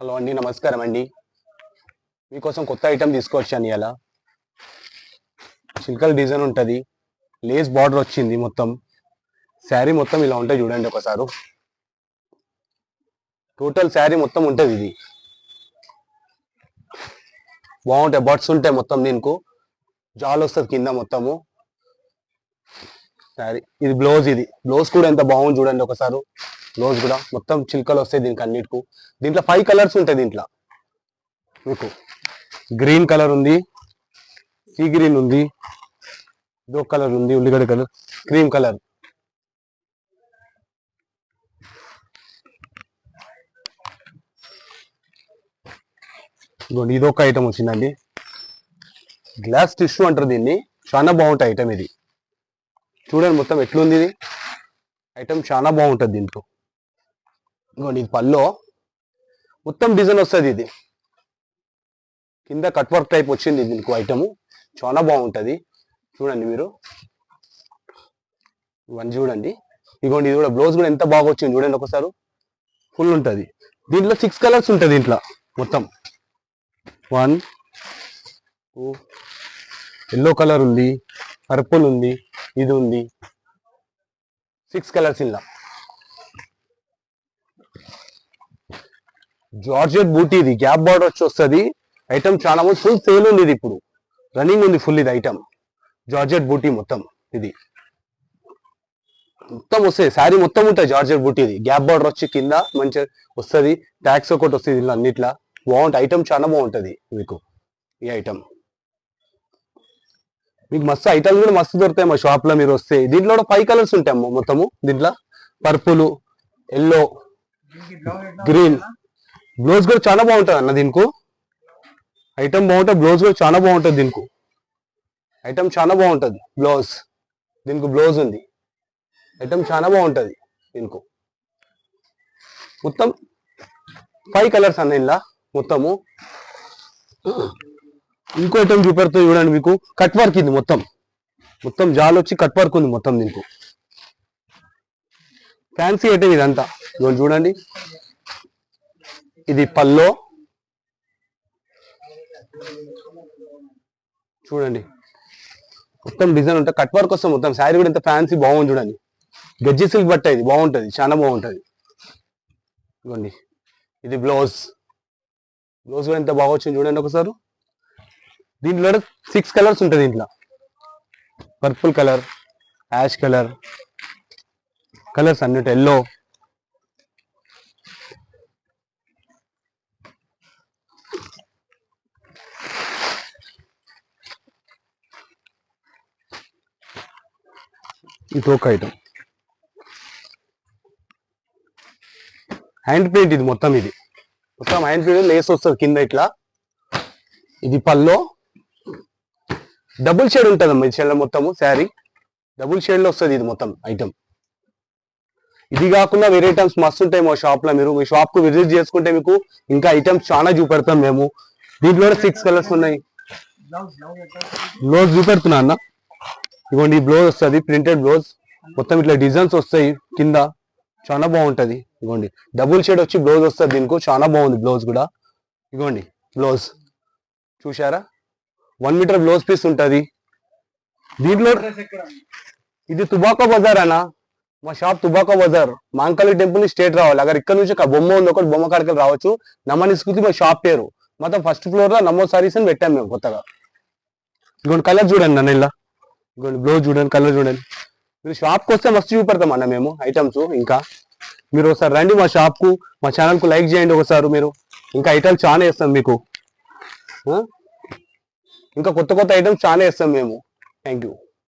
Hello అండి, నమస్కారం అండి. మీకోసం కొత్త ఐటెం తీసుకొచ్చాను. ఇలా చిల్కల్ డిజైన్ ఉంటుంది, లేస్ బార్డర్ వచ్చింది. మొత్తం శారీ మొత్తం ఇలా ఉంటుంది. చూడండి ఒకసారి. టోటల్ శారీ మొత్తం ఉంటుంది. ఇది బాగుంటాయి, బర్డ్స్ ఉంటాయి మొత్తం. దీనికి జాల్ వస్తుంది కింద మొత్తము శారీ. ఇది బ్లౌజ్. ఇది బ్లౌజ్ కూడా ఎంత బాగుంది చూడండి ఒకసారి. బ్లౌజ్ కూడా మొత్తం చిల్కలు వస్తాయి దీనికి అన్నిటికు. దీంట్లో 5 కలర్స్ ఉంటాయి. దీంట్లో మీకు గ్రీన్ కలర్ ఉంది, సీ గ్రీన్ ఉంది, ఇదో కలర్ ఉంది, ఉల్లిగడ్డ కలర్, క్రీమ్ కలర్. ఇదిగోండి, ఇదొక ఐటమ్ వచ్చిందండి. గ్లాస్ టిష్యూ అంటారు దీన్ని. చాలా బాగుంటుంది ఐటమ్ ఇది. చూడండి మొత్తం ఎట్లుంది ఇది ఐటమ్. చాలా బాగుంటుంది దీంట్లో. ఇదిగోండి, ఇది పల్లో మొత్తం డిజైన్ వస్తుంది. ఇది కింద కట్ వర్క్ టైప్ వచ్చింది దీనికి ఐటమ్. చాలా బాగుంటుంది. చూడండి మీరు ఇవన్నీ చూడండి. ఇదిగోండి, ఇది కూడా బ్లౌజ్ కూడా ఎంత బాగా వచ్చింది చూడండి ఒకసారి. ఫుల్ ఉంటుంది. దీంట్లో 6 కలర్స్ ఉంటుంది. దీంట్లో మొత్తం 1 2 ఎల్లో కలర్ ఉంది, పర్పుల్ ఉంది, ఇది ఉంది. 6 కలర్స్ ఇలా. జార్జెట్ బూటీ. ఇది గ్యాప్ బార్డర్ వచ్చి వస్తుంది ఐటమ్. చాలా మంది ఫుల్ సేల్ ఉంది. ఇది ఇప్పుడు రన్నింగ్ ఉంది ఫుల్. ఇది ఐటమ్ జార్జెట్ బూటీ మొత్తం. ఇది మొత్తం వస్తుంది శారీ మొత్తం ఉంటుంది జార్జెట్ బూటీ. ఇది గ్యాప్ బార్డర్ వచ్చి కింద మంచిగా వస్తుంది. ట్యాక్స్ ఒకటి వస్తుంది ఇలా అన్నిట్లా. బాగుంటుంది ఐటమ్, చాలా బాగుంటుంది మీకు ఈ ఐటమ్. మీకు మస్తు ఐటమ్స్ కూడా మస్తు దొరుకుతాయి మా షాప్ లో మీరు వస్తే. దీంట్లో కూడా 5 కలర్స్ ఉంటాయి మొత్తము. దీంట్లో పర్పుల్, ఎల్లో, గ్రీన్. బ్లౌజ్ కూడా చాలా బాగుంటుంది అన్న దీనికి. ఐటమ్ బాగుంటుంది, బ్లౌజ్ కూడా చాలా బాగుంటుంది దీనికి. ఐటమ్ చాలా బాగుంటుంది. బ్లౌజ్ దీనికి బ్లౌజ్ ఉంది. ఐటమ్ చాలా బాగుంటుంది దీనికి. మొత్తం 5 కలర్స్ అన్న ఇలా మొత్తము. ఇంకో ఐటమ్ చూపెడుతుంది చూడండి మీకు. Cut work. ఇది మొత్తం మొత్తం జాల్ వచ్చి కట్ వర్క్ ఉంది మొత్తం దీనికి. ఫ్యాన్సీ ఐటమ్ ఇదంతా. చూడండి, ఇది పల్లో. చూడండి మొత్తం డిజైన్ ఉంటుంది, కట్ వర్క్ వస్తుంది మొత్తం. శారీ కూడా ఎంత ఫ్యాన్సీ బాగుంది చూడండి. గజ్జి సిల్క్ బట్ట. ఇది బాగుంటుంది, చాలా బాగుంటుంది. ఇవ్వండి, ఇది బ్లౌజ్. బ్లౌజ్ కూడా ఎంత బాగా వచ్చింది చూడండి ఒకసారి. దీంట్లో 6 కలర్స్ ఉంటుంది. దీంట్లో purple colour, ash colour, colours అన్నిటి. ఎల్లో, ఇది ఒక ఐటమ్. Hand print. ఇది మొత్తం. ఇది మొత్తం హ్యాండ్ ప్రింట్. లేస్ వస్తుంది కింద ఇట్లా. ఇది పల్లో. డబుల్ షేడ్ ఉంటుంది అమ్మా. ఇది మొత్తము శారీ డబుల్ షేడ్ లో వస్తుంది. ఇది మొత్తం ఐటమ్. ఇది కాకుండా వేరే ఐటమ్స్ మస్తు ఉంటాయి మా షాప్ లో. మీరు మీ షాప్ కు విజిట్ చేసుకుంటే మీకు ఇంకా ఐటమ్స్ చాలా చూపెడతాం మేము. దీంట్లో 6 కలర్స్ ఉన్నాయి. బ్లౌజ్ చూపెడుతున్నా అన్న. ఇదిగోండి, ఈ బ్లౌజ్ వస్తుంది ప్రింటెడ్ బ్లౌజ్. మొత్తం ఇట్లా డిజైన్స్ వస్తాయి కింద. చాలా బాగుంటది. ఇదిగోండి, డబుల్ షేడ్ వచ్చి బ్లౌజ్ వస్తుంది దీనికి. చాలా బాగుంది బ్లౌజ్ కూడా. ఇదిగోండి బ్లౌజ్ చూసారా. 1 మీటర్ బ్లౌజ్ పీస్ ఉంటుంది దీంట్లో. ఇది తుబాకో బజార్ అన్న. మా షాప్ తుబాకో బజార్, మాంకాళి టెంపుల్ ని స్టేట్ రావాలి. అక్కడ ఇక్కడ నుంచి బొమ్మ ఉంది ఒకటి, బొమ్మ కాడికి రావచ్చు. నమ్మనిస్కృతి మా షాప్ పేరు. మొత్తం ఫస్ట్ ఫ్లోర్ లో నమో సారీస్ అని పెట్టాం మేము కొత్తగా. ఇదిగోండి కలర్ చూడండి నన్ను ఇలా. ఇదిగోండి బ్లౌజ్ చూడండి, కలర్ చూడండి. మీరు షాప్కి వస్తే మస్తు చూపెడతాం అన్న మేము ఐటమ్స్. ఇంకా మీరు ఒకసారి రండి మా షాప్ కు. మా ఛానల్ కు లైక్ చేయండి ఒకసారి మీరు. ఇంకా ఐటమ్స్ చాలా వేస్తాం మీకు. ఇంకా కొత్త కొత్త ఐటమ్స్ చాలా వేస్తాం మేము. Thank you.